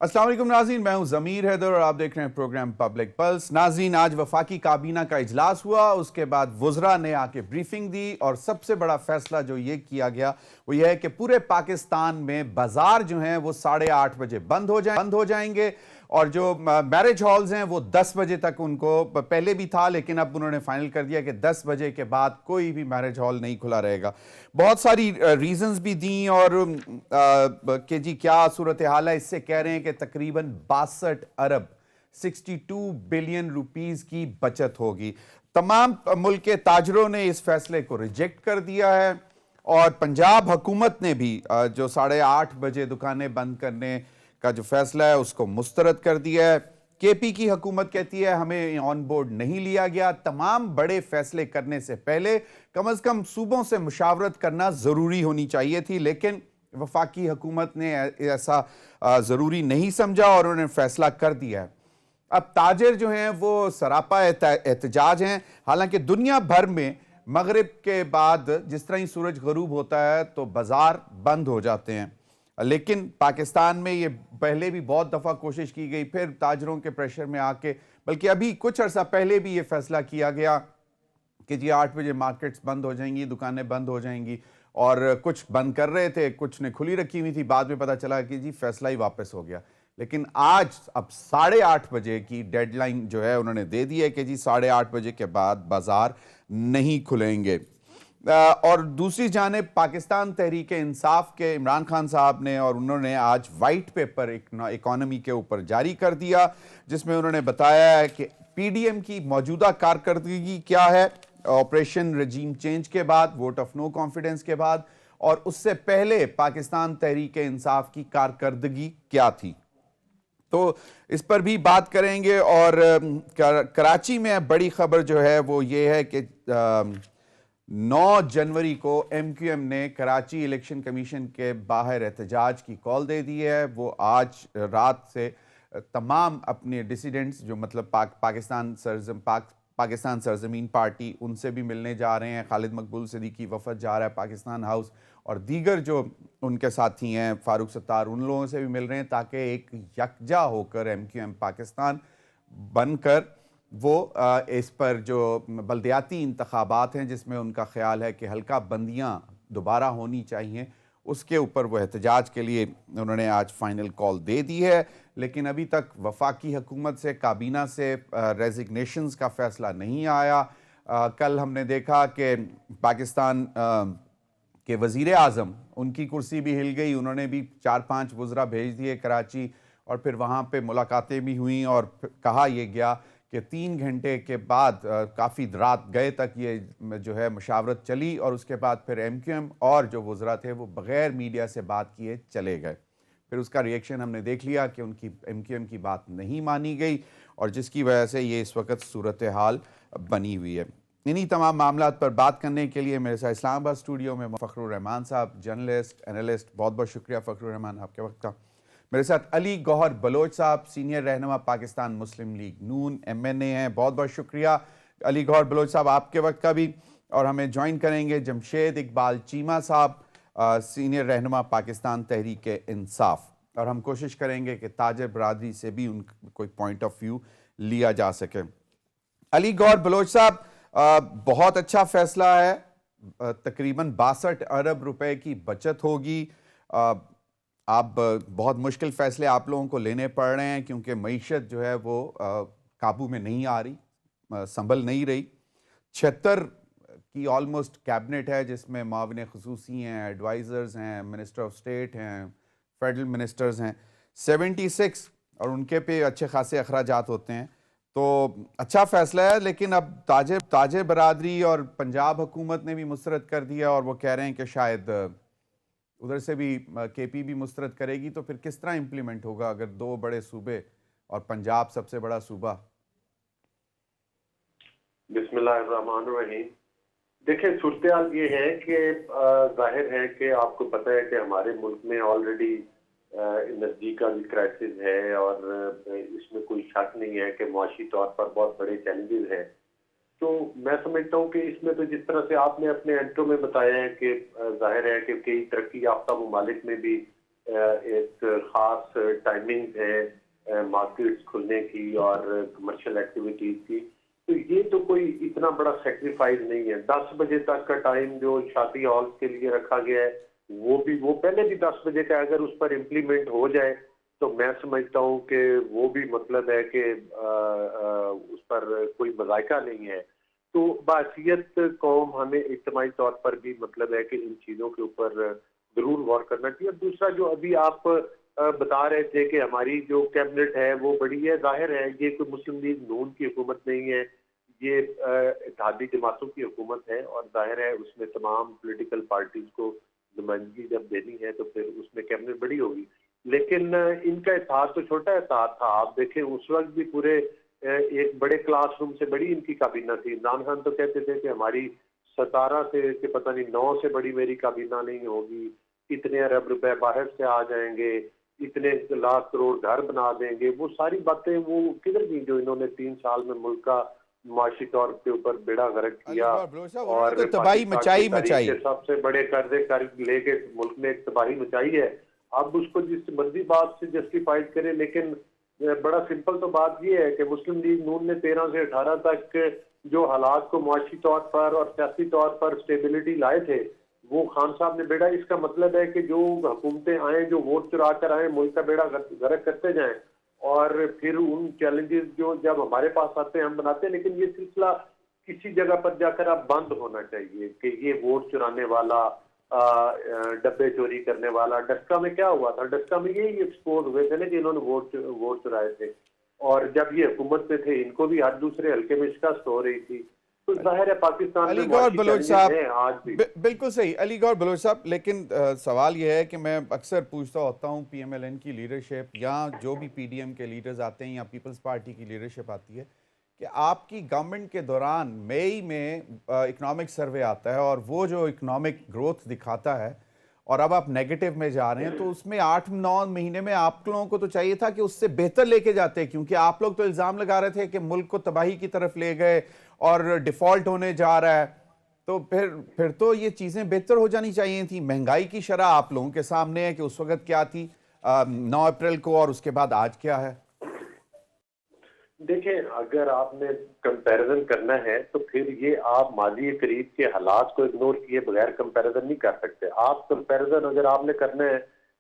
अस्सलाम वालेकुम नाज़रीन, मैं हूं ज़मीर हैदर और आप देख रहे हैं प्रोग्राम पब्लिक पल्स। नाज़रीन, आज वफाकी काबीना का इजलास हुआ, उसके बाद वज़रा ने आके ब्रीफिंग दी और सबसे बड़ा फैसला जो ये किया गया वो ये है कि पूरे पाकिस्तान में बाजार जो हैं वो 8:30 बजे बंद हो जाएंगे और जो मैरिज हॉल्स हैं वो 10 बजे तक, उनको पहले भी था लेकिन अब उन्होंने फाइनल कर दिया कि 10 बजे के बाद कोई भी मैरिज हॉल नहीं खुला रहेगा। बहुत सारी रीजंस भी दी और कि जी क्या सूरत हाल है। इससे कह रहे हैं कि तकरीबन 62 अरब 62 बिलियन रुपीस की बचत होगी। तमाम मुल्क के ताजरों ने इस फैसले को रिजेक्ट कर दिया है और पंजाब हुकूमत ने भी जो 8:30 बजे दुकानें बंद करने का जो फैसला है उसको मुस्तरद कर दिया है। केपी की हुकूमत कहती है हमें ऑन बोर्ड नहीं लिया गया। तमाम बड़े फैसले करने से पहले कम से कम सूबों से मुशावरत करना जरूरी होनी चाहिए थी, लेकिन वफाकी हुकूमत ने ऐसा जरूरी नहीं समझा और उन्होंने फैसला कर दिया है। अब ताजिर जो हैं वो सरापा एहतजाज हैं। हालांकि दुनिया भर में मगरिब के बाद जिस तरह ही सूरज गरूब होता है तो बाजार बंद हो जाते हैं, लेकिन पाकिस्तान में ये पहले भी बहुत दफ़ा कोशिश की गई, फिर ताजरों के प्रेशर में आके, बल्कि अभी कुछ अर्सा पहले भी ये फैसला किया गया कि जी 8 बजे मार्केट्स बंद हो जाएंगी, दुकानें बंद हो जाएंगी और कुछ बंद कर रहे थे, कुछ ने खुली रखी हुई थी। बाद में पता चला कि जी फैसला ही वापस हो गया। लेकिन आज अब 8:30 बजे की डेडलाइन जो है उन्होंने दे दी है कि जी 8:30 बजे के बाद बाजार नहीं खुलेंगे। और दूसरी जानिब पाकिस्तान तहरीक इंसाफ के इमरान खान साहब ने और उन्होंने आज वाइट पेपर इकोनॉमी के ऊपर जारी कर दिया, जिसमें उन्होंने बताया है कि पीडीएम की मौजूदा कारकर्दगी क्या है ऑपरेशन रजीम चेंज के बाद, वोट ऑफ नो कॉन्फिडेंस के बाद, और उससे पहले पाकिस्तान तहरीक इंसाफ की कारकर्दगी क्या थी। तो इस पर भी बात करेंगे। और कराची में बड़ी खबर जो है वो ये है कि 9 जनवरी को एमक्यूएम ने कराची इलेक्शन कमीशन के बाहर एहतजाज की कॉल दे दी है। वो आज रात से तमाम अपने डिसिडेंट्स जो मतलब पाकिस्तान सरजमीन पार्टी, उनसे भी मिलने जा रहे हैं। खालिद मकबूल सिद्दीकी वफद जा रहा है पाकिस्तान हाउस और दीगर जो उनके साथी हैं फारूक सत्तार, उन लोगों से भी मिल रहे हैं ताकि एक यकजा होकर एमक्यूएम पाकिस्तान बनकर वो इस पर जो बल्दियाती इंतखाबात हैं जिसमें उनका ख्याल है कि हल्का बंदियां दोबारा होनी चाहिए, उसके ऊपर वो एहतजाज के लिए उन्होंने आज फाइनल कॉल दे दी है। लेकिन अभी तक वफाकी हुकूमत से, काबीना से रेजिग्नेशंस का फैसला नहीं आया। कल हमने देखा कि पाकिस्तान के वज़ीर आज़म, उनकी कुर्सी भी हिल गई। उन्होंने भी 4-5 वज़रा भेज दिए कराची और फिर वहाँ पे मुलाकातें भी हुई और कहा यह गया कि 3 घंटे के बाद काफ़ी रात गए तक ये जो है मुशावरत चली और उसके बाद फिर एमक्यूएम और जो वज़रा थे वो बग़ैर मीडिया से बात किए चले गए। फिर उसका रिएक्शन हमने देख लिया कि उनकी एमक्यूएम की बात नहीं मानी गई और जिसकी वजह से ये इस वक्त सूरत हाल बनी हुई है। इन्हीं तमाम मामलात पर बात करने के लिए मेरे साथ इस्लामाबाद स्टूडियो में फ़खरुर रहमान साहब, जर्नलिस्ट, एनालिस्ट, बहुत बहुत शुक्रिया फ़खरुर रहमान आपके वक्त का। मेरे साथ अली गौहर बलोच साहब, सीनियर रहनुमा पाकिस्तान मुस्लिम लीग नून MNA हैं, बहुत बहुत शुक्रिया अली गौहर बलोच साहब आपके वक्त का भी। और हमें ज्वाइन करेंगे जमशेद इकबाल चीमा साहब, सीनियर रहनुमा पाकिस्तान तहरीक इंसाफ, और हम कोशिश करेंगे कि ताजिर बरादरी से भी उन कोई पॉइंट ऑफ व्यू लिया जा सके। अली गौहर बलोच साहब, बहुत अच्छा फैसला है, तकरीबन 62 अरब रुपए की बचत होगी। आप बहुत मुश्किल फैसले आप लोगों को लेने पड़ रहे हैं क्योंकि मईशत जो है वो काबू में नहीं आ रही, संभल नहीं रही। 76 की ऑलमोस्ट कैबिनेट है जिसमें माविन खुसूसी हैं, एडवाइज़र्स हैं, मिनिस्टर ऑफ स्टेट हैं, फेडरल मिनिस्टर्स हैं, 76, और उनके पे अच्छे खासे अखराजात होते हैं। तो अच्छा फैसला है, लेकिन अब ताजिर बरादरी और पंजाब हुकूमत ने भी मुस्तरद कर दिया और वो कह रहे हैं कि शायद उधर से भी केपी भी मुस्तरद करेगी। तो फिर किस तरह इम्प्लीमेंट होगा अगर 2 बड़े सूबे और पंजाब सबसे बड़ा सूबा? बिस्मिल्लाहिर्रहमानिर्रहीम। देखिए, सूरत हाल ये है कि जाहिर है कि आपको पता है कि हमारे मुल्क में ऑलरेडी एनर्जी का भी क्राइसिस है और इसमें कोई शक नहीं है कि मुआशी तौर पर बहुत बड़े चैलेंजेस हैं। तो मैं समझता हूँ कि इसमें तो जिस तरह से आपने अपने एंट्रो में बताया है कि जाहिर है कि कई तरक्की याफ्ता ममालिक में भी एक खास टाइमिंग है मार्केट्स खुलने की और कमर्शियल एक्टिविटीज की। तो ये तो कोई इतना बड़ा सेक्रीफाइस नहीं है। 10 बजे तक का टाइम जो शादी हॉल्स के लिए रखा गया है वो पहले भी 10 बजे का अगर उस पर इम्प्लीमेंट हो जाए तो मैं समझता हूँ कि वो भी मतलब है कि उस पर कोई मज़ायका नहीं है। तो बासियत कौम हमें इज्तिमाई तौर पर भी मतलब है कि इन चीज़ों के ऊपर जरूर गौर करना चाहिए। और दूसरा जो अभी आप बता रहे थे कि हमारी जो कैबिनेट है वो बड़ी है, जाहिर है ये कोई मुस्लिम लीग नून की हुकूमत नहीं है, ये इत्तेहादी जमातों की हुकूमत है और जाहिर है उसमें तमाम पॉलिटिकल पार्टीज को नुमाइंदगी जब देनी है तो फिर उसमें कैबिनेट बड़ी होगी। लेकिन इनका इत्तेहाद तो छोटा इत्तेहाद था। आप देखें उस वक्त भी पूरे एक बड़े क्लासरूम से बड़ी इनकी काबीना थी। इमरान खान तो कहते थे कि हमारी 17 से कि पता नहीं 9 से बड़ी मेरी काबीना नहीं होगी, इतने अरब रुपए बाहर से आ जाएंगे, इतने लाख करोड़ घर बना देंगे। वो सारी बातें वो किधर गई जो इन्होंने 3 साल में मुल्क का माशी तौर के ऊपर बेड़ा गर्क किया और तो तबाही मचाई मचाई सबसे बड़े कर्जे कर लेके मुल्क में एक तबाही मचाई है। अब उसको जिस मर्जी बात से जस्टिफाइड करे, लेकिन बड़ा सिंपल तो बात ये है कि मुस्लिम लीग नून ने 13 से 18 तक जो हालात को मुआशी तौर पर और सियासी तौर पर स्टेबिलिटी लाए थे वो खान साहब ने बेड़ा। इसका मतलब है कि जो हुकूमतें आए, जो वोट चुरा कर आए, मुल्क का बेड़ा गर्क करते जाएं और फिर उन चैलेंजेस जो जब हमारे पास आते हैं हम बनाते हैं। लेकिन ये सिलसिला किसी जगह पर जाकर अब बंद होना चाहिए कि ये वोट चुराने वाला, डब्बे चोरी करने वाला। डस्का में क्या हुआ था? डस्का में यही एक्सपोज हुए थे ना कि इन्होंने वोट चुराए थे और जब ये हुकूमत पे थे इनको भी हर दूसरे हल्के में शिकस्त हो रही थी। तो जाहिर है पाकिस्तान अली गौर बलोच साहब आज भी बिल्कुल सही। अली गौर बलोच साहब, लेकिन सवाल यह है कि मैं अक्सर पूछता होता हूँ PMLN की लीडरशिप या जो भी PDM के लीडर्स आते हैं या पीपल्स पार्टी की लीडरशिप आती है कि आपकी गवर्नमेंट के दौरान मई में इकोनॉमिक सर्वे आता है और वो जो इकोनॉमिक ग्रोथ दिखाता है और अब आप नेगेटिव में जा रहे हैं, तो उसमें 8-9 महीने में आप लोगों को तो चाहिए था कि उससे बेहतर लेके जाते, क्योंकि आप लोग तो इल्जाम लगा रहे थे कि मुल्क को तबाही की तरफ ले गए और डिफॉल्ट होने जा रहा है। तो फिर तो ये चीजें बेहतर हो जानी चाहिए थी। महंगाई की शरह आप लोगों के सामने है कि उस वक्त क्या थी 9 अप्रैल को और उसके बाद आज क्या है। देखें, अगर आपने कंपैरिजन करना है तो फिर ये आप माजी करीब के हालात को इग्नोर किए बगैर कंपैरिजन नहीं कर सकते। आप कंपैरिजन अगर आपने करना है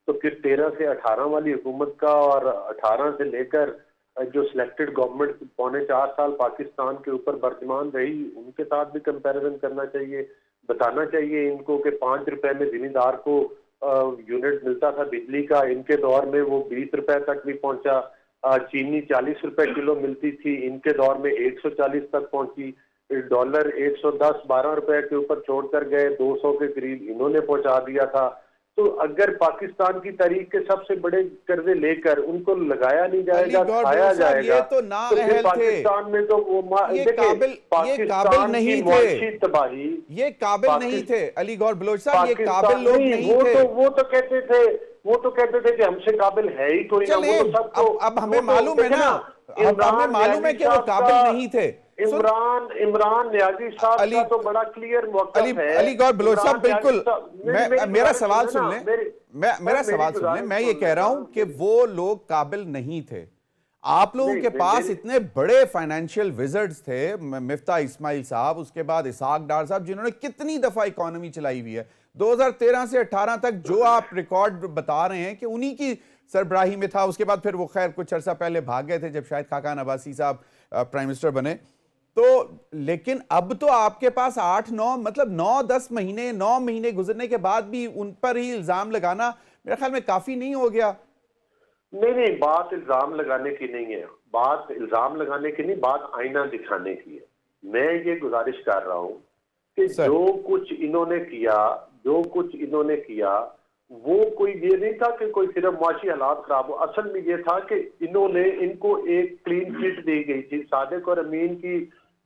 तो फिर 13 से 18 वाली हुकूमत का और 18 से लेकर जो सिलेक्टेड गवर्नमेंट 3.25 साल पाकिस्तान के ऊपर वर्तमान रही उनके साथ भी कंपैरिजन करना चाहिए। बताना चाहिए इनको कि 5 रुपए में जिम्मेदार को यूनिट मिलता था बिजली का, इनके दौर में वो 20 रुपए तक भी पहुंचा। चीनी 40 रुपए किलो मिलती थी, इनके दौर में 140 तक पहुंची। डॉलर 110-12 रुपए के ऊपर छोड़कर गए, 200 के करीब इन्होंने पहुंचा दिया था। तो अगर पाकिस्तान की तारीख के सबसे बड़े कर्जे लेकर उनको लगाया नहीं जाएगा, खाया जाएगा, तो ना फिर पाकिस्तान में तो वो ये काबिल नहीं थे, तबाही ये काबिल नहीं थे। अली गौर बलोच साहब, ये काबिल लोग नहीं थे। वो तो कहते थे कि हमसे काबिल है ही कोई ना। वो तो सबको अब हमें मालूम है ना, अब हमें मालूम है कि वो काबिल नहीं थे। इमरान नियाजी साहब का तो बड़ा क्लियर मौक़िफ़ है। अली गौर बलोच साहब, बिल्कुल मेरा सवाल सुन लें, मेरा सवाल सुन लें। मैं ये कह रहा हूं कि वो लोग काबिल नहीं थे। आप लोगों के पास इतने बड़े फाइनेंशियल विजर्ड्स थे, मिफ्ता इस्माइल साहब, उसके बाद इसहाक डार साहब, जिन्होंने कितनी दफा इकोनॉमी चलाई हुई है। 2013 से 18 तक जो आप रिकॉर्ड बता रहे हैं कि उन्हीं की सरबराही में था। उसके बाद फिर वो खैर कुछ अर्सा पहले भाग गए थे जब शायद खाकान अब्बासी साहब प्राइम मिनिस्टर बने। तो लेकिन अब तो आपके पास 8-9 मतलब 9-10 महीने 9 महीने गुजरने के बाद भी उन पर ही इल्जाम लगाना मेरे ख्याल में काफी नहीं हो गया। नहीं, बात इल्जाम लगाने की नहीं है, बात इल्जाम लगाने की नहीं, बात आईना दिखाने की है। मैं ये गुजारिश कर रहा हूं कि जो कुछ इन्होंने किया वो कोई ये नहीं था कि कोई सिर्फ माशी हालात खराब हो। असल में ये था कि इनको एक क्लीन चिट दी गई थी। सादिक और अमीन की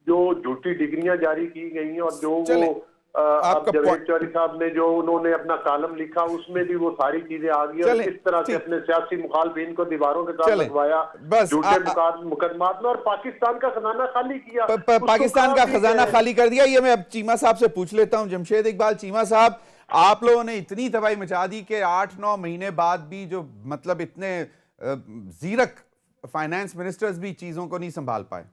जो झूठी डिग्रियां जारी की गई हैं और जो वो जवेद चौधरी साहब ने जो उन्होंने अपना कॉलम लिखा उसमें भी वो सारी चीजें आ गई और किस तरह से अपने सियासी मुखालफिन को दीवारों के साथ लगवाया झूठे मुकदमात में और पाकिस्तान का खजाना खाली किया। पाकिस्तान का खजाना खाली कर दिया। ये मैं अब चीमा साहब से पूछ लेता हूं। जमशेद इकबाल चीमा साहब, आप लोगों ने इतनी तबाही मचा दी कि 8-9 महीने बाद भी जो मतलब इतने जीरक फाइनेंस मिनिस्टर्स भी चीजों को नहीं संभाल पाए।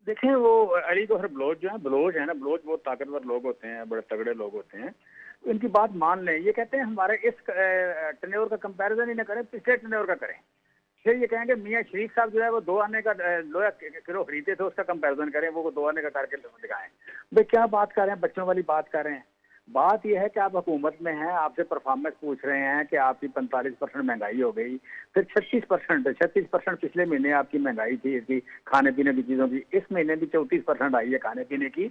देखें वो अली गौहर बलोच जो है, बलोच है ना, बलोच बहुत ताकतवर लोग होते हैं, बड़े तगड़े लोग होते हैं। इनकी बात मान लें, ये कहते हैं हमारे इस टेन्योर का कंपैरिजन ही ना करें, पिछले टेन्योर का करें। फिर ये कहेंगे मियाँ शरीफ साहब जो है वो 2 आने का लोहा किलो खरीदे थे, उसका कंपैरिजन करें, वो 2 आने का करके दिखाएं। भाई क्या बात कर रहे हैं, बच्चों वाली बात कर रहे हैं। बात यह है कि आप हुकूमत में हैं, आपसे परफॉर्मेंस पूछ रहे हैं कि आपकी 45% महंगाई हो गई, फिर 36% पिछले महीने आपकी महंगाई थी इसकी खाने पीने की चीजों की, इस महीने भी 34% आई है खाने पीने की।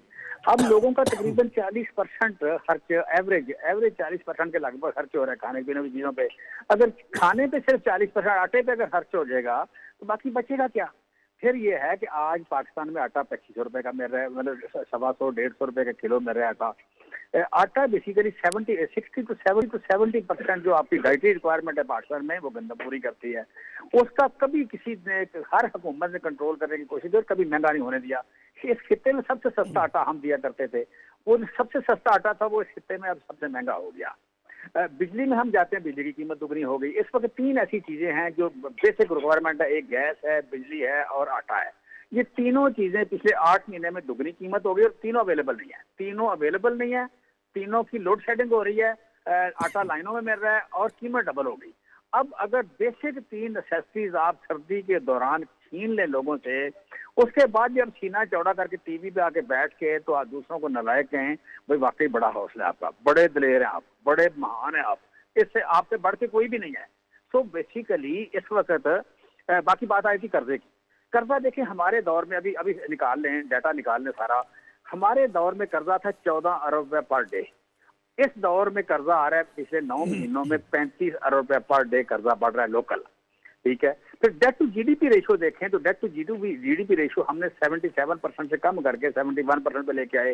अब लोगों का तकरीबन 40% खर्च, एवरेज 40% के लगभग खर्च हो रहा है खाने पीने की चीजों पे। अगर खाने पे सिर्फ 40%, आटे पे अगर खर्च हो जाएगा तो बाकी बचेगा क्या? फिर ये है कि आज पाकिस्तान में आटा 2500 रुपए का मिल रहा है, मतलब 125-150 रुपए का किलो मिल रहा है आटा। आटा बेसिकली 60 to 70% जो आपकी डाइटरी रिक्वायरमेंट है पाकिस्तान में, वो गंदम पूरी करती है। उसका कभी किसी ने, हर हुकूमत ने कंट्रोल करने की कोशिश की, कभी महंगा नहीं होने दिया। इस खित्ते में सबसे सस्ता आटा हम दिया करते थे, वो सबसे सस्ता आटा था, वो इस खित्ते में अब सबसे महंगा हो गया। बिजली में हम जाते हैं, बिजली की कीमत दुगनी हो गई। इस वक्त 3 ऐसी चीजें हैं जो बेसिक रिक्वायरमेंट है, एक गैस है, बिजली है और आटा है। ये तीनों चीजें पिछले 8 महीने में दुगनी कीमत हो गई और तीनों अवेलेबल नहीं है। तीनों की लोड शेडिंग हो रही है, आटा लाइनों में मिल रहा है और कीमत डबल हो गई। अब अगर बेसिक 3 नेसेसिटीज आप सर्दी के दौरान छीन ले लोगों से, उसके बाद जब सीना चौड़ा करके टीवी पे आके बैठ के तो आप दूसरों को नालायक कहें, भाई वाकई बड़ा हौसला है आपका, बड़े दिलेर हैं आप, बड़े महान हैं आप, इससे आपसे बढ़ के कोई भी नहीं है। सो बेसिकली इस वक्त बाकी बात आई थी कर्जे की। कर्जा देखें हमारे दौर में, अभी अभी निकाल लें, डाटा निकाल लें सारा, हमारे दौर में कर्जा था 14 अरब रुपए पर डे। इस दौर में कर्जा आ रहा है पिछले 9 महीनों में 35 अरब रुपए पर डे कर्जा बढ़ रहा है लोकल, ठीक है। फिर डेट टू जीडीपी रेशियो देखें तो डेट टू जीडीपी रेशियो हमने 77% से कम करके 71% पे लेके आए,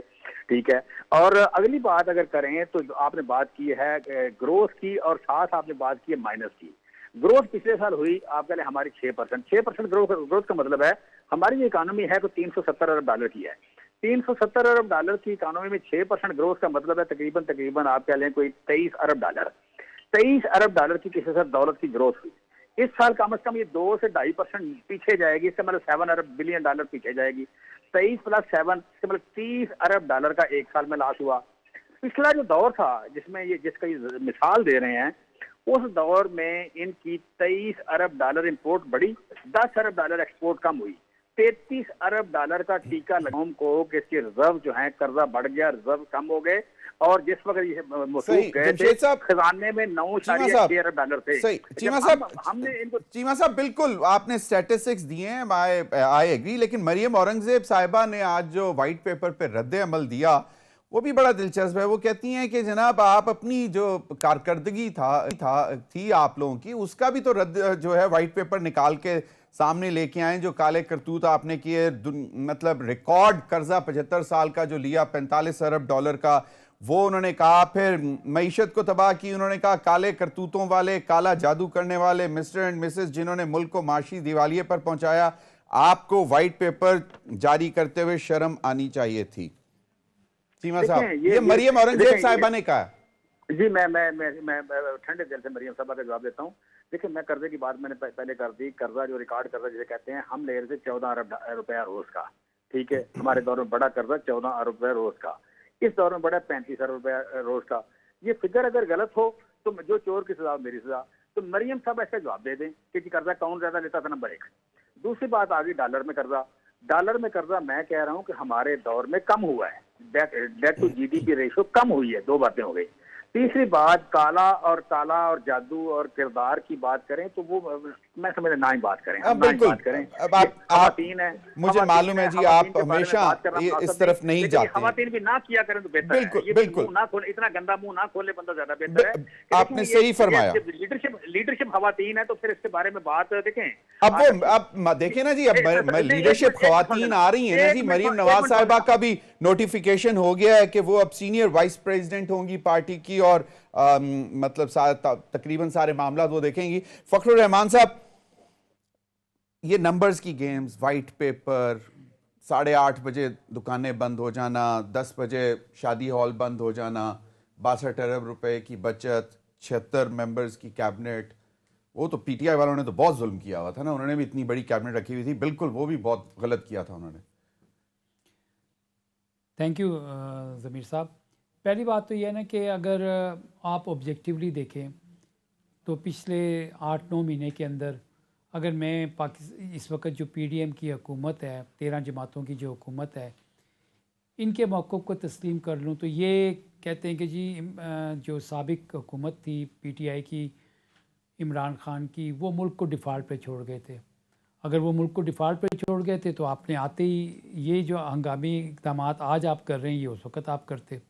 ठीक है। और अगली बात अगर करें तो आपने बात की है ग्रोथ की और साथ आपने बात की है माइनस की। ग्रोथ पिछले साल हुई आपके लिए हमारी 6% ग्रोथ का मतलब है हमारी जो इकोनॉमी है तो 370 अरब डॉलर की है। 370 अरब डॉलर की इकोनॉमी में 6% ग्रोथ का मतलब है तकरीबन आप कह लें कोई 23 अरब डॉलर की किसी साल दौलत की ग्रोथ हुई। इस साल कम से कम ये 2 से 2.5% पीछे जाएगी, इसका मतलब 7 अरब बिलियन डॉलर पीछे जाएगी। 23 + 7 इसका मतलब 30 अरब डॉलर का एक साल में लॉस हुआ। पिछला जो दौर था जिसमें ये जिसका ये मिसाल दे रहे हैं, उस दौर में इनकी 23 अरब डॉलर इंपोर्ट बढ़ी, 10 अरब डॉलर एक्सपोर्ट कम हुई। 33 अरब डॉलर का टीका लगाम को कि इसके रिजर्व जो है कर्जा बढ़ गया, रिजर्व कम हो गए और जिस वक्त ये मौसूफ गए थे खजाने में 9.6 अरब डॉलर थे। सही चीमा साहब, हमने इनको चीमा साहब बिल्कुल आपने स्टैटिस्टिक्स दिए हैं, आई एग्री, लेकिन मरियम औरंगजेब साहिबा ने आज जो व्हाइट पेपर पे रद्द अमल दिया वो भी बड़ा दिलचस्प है। वो कहती हैं कि जनाब आप अपनी जो कारकर्दगी थी आप लोगों की, उसका भी तो रद्द जो है व्हाइट पेपर निकाल के सामने लेके आए, जो काले करतूत आपने किए, मतलब रिकॉर्ड कर्जा 75 साल का जो लिया 45 अरब डॉलर का, वो उन्होंने कहा। फिर मईशत को तबाह की, उन्होंने कहा काले करतूतों वाले, काला जादू करने वाले मिस्टर एंड मिसेस जिन्होंने मुल्क को माशी दिवालिये पर पहुंचाया, आपको व्हाइट पेपर जारी करते हुए शर्म आनी चाहिए थी। चीमा साहब, ये मरियम औरंगजेब साहिबा ने कहा। जी मैं ठंडे दिल से मरियम साहबा का जवाब देता हूँ। देखिए मैं कर्जे की बात मैंने पहले कर दी। कर्जा जो रिकॉर्ड कर्जा जिसे कहते हैं, हम ले रहे थे 14 अरब रुपया रोज का, ठीक है। हमारे दौर में बड़ा कर्जा 14 अरब रुपया रोज का, इस दौर में बड़ा 35 अरब रुपया रोज का। ये फिगर अगर गलत हो तो जो चोर की सजा मेरी सजा। तो मरियम साहब ऐसा जवाब दे दें कि कर्जा कौन ज्यादा लेता था, नंबर 1। दूसरी बात आ गई डॉलर में कर्जा। डॉलर में कर्जा मैं कह रहा हूं कि हमारे दौर में कम हुआ है, डेट टू जीडीपी रेशियो कम हुई है। 2 बातें हो गई। तीसरी बात काला और ताला और जादू और किरदार की बात करें तो वो मैं समझ ना ही बात करें, हम ना ही बात करें। खवातीन है, मुझे मालूम है जी आप हमेशा इस तरफ नहीं जाते। खवातीन भी ना किया करें तो बेहतर है। बिल्कुल ना खोले, इतना गंदा मुंह ना खोले बंदा ज्यादा बेहतर है। आपने सही फरमाया। लीडरशिप खवातीन है तो फिर इसके बारे में बात देखें। अब देखें ना जी, अब लीडरशिप खवातीन आ रही है ना जी। मरियम नवाज साहिबा का भी नोटिफिकेशन हो गया है कि वो अब सीनियर वाइस प्रेसिडेंट होंगी पार्टी की और मतलब तकरीबन सारे मामला वो देखेंगी। फखरुर रहमान साहब, ये नंबर्स की गेम्स, व्हाइट पेपर, 8:30 बजे दुकानें बंद हो जाना, 10 बजे शादी हॉल बंद हो जाना, 62 अरब रुपए की बचत, 76 मेंबर्स की कैबिनेट। वो तो पीटीआई वालों ने तो बहुत जुल्म किया हुआ था ना, उन्होंने भी इतनी बड़ी कैबिनेट रखी हुई थी, बिल्कुल वो भी बहुत गलत किया था उन्होंने। थैंक यू ज़मीर साहब। पहली बात तो यह है ना कि अगर आप ऑब्जेक्टिवली देखें तो पिछले 8-9 महीने के अंदर अगर मैं इस वक्त जो पीडीएम की हुकूमत है, 13 जमातों की जो हुकूमत है, इनके मौक़िफ़ को तस्लीम कर लूँ तो ये कहते हैं कि जी जो साबिक हुकूमत थी पीटीआई की, इमरान खान की, वो मुल्क को डिफ़ॉल्ट पे छोड़ गए थे। अगर वो मुल्क को डिफ़ॉल्ट पे छोड़ गए थे तो आपने आते ही ये जो हंगामी इक़दाम आज आप कर रहे हैं ये उस वक़्त आप करते।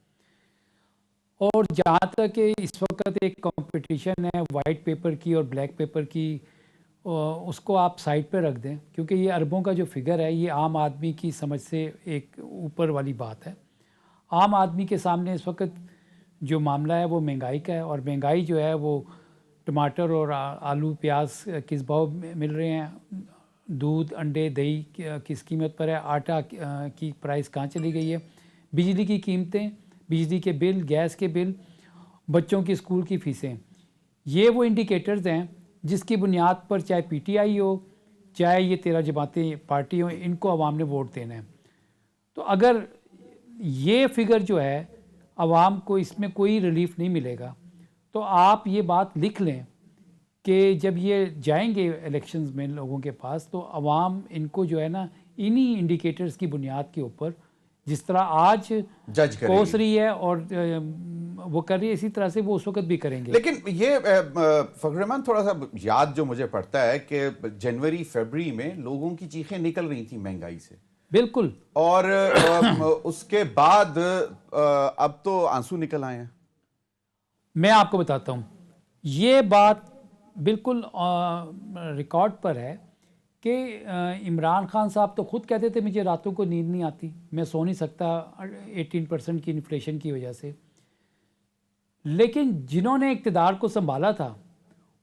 और जहाँ तक कि इस वक्त एक कंपटीशन है वाइट पेपर की और ब्लैक पेपर की, उसको आप साइड पे रख दें, क्योंकि ये अरबों का जो फिगर है ये आम आदमी की समझ से एक ऊपर वाली बात है। आम आदमी के सामने इस वक्त जो मामला है वो महंगाई का है, और महंगाई जो है वो टमाटर और आलू प्याज किस भाव मिल रहे हैं, दूध अंडे दही किस कीमत पर है, आटा की प्राइस कहाँ चली गई है, बिजली की कीमतें, बिजली के बिल, गैस के बिल, बच्चों की स्कूल की फ़ीसें, ये वो इंडिकेटर्स हैं जिसकी बुनियाद पर चाहे पीटीआई हो चाहे ये 13 जमातें पार्टी हो, इनको अवाम ने वोट देना है। तो अगर ये फिगर जो है अवाम को इसमें कोई रिलीफ नहीं मिलेगा, तो आप ये बात लिख लें कि जब ये जाएंगे इलेक्शंस में लोगों के पास तो अवाम इनको जो है ना इन्हीं इंडिकेटर्स की बुनियाद के ऊपर, जिस तरह आज जज कोस रही है और वो कर रही है, इसी तरह से वो उस वक्त भी करेंगे। लेकिन ये फखर रहमान, थोड़ा सा याद जो मुझे पड़ता है कि जनवरी फरवरी में लोगों की चीखें निकल रही थी महंगाई से, बिल्कुल, और उसके बाद अब तो आंसू निकल आए हैं। मैं आपको बताता हूँ, ये बात बिल्कुल रिकॉर्ड पर है कि इमरान खान साहब तो खुद कहते थे मुझे रातों को नींद नहीं आती, मैं सो नहीं सकता 18% की इन्फ्लेशन की वजह से। लेकिन जिन्होंने इक़्तिदार को संभाला था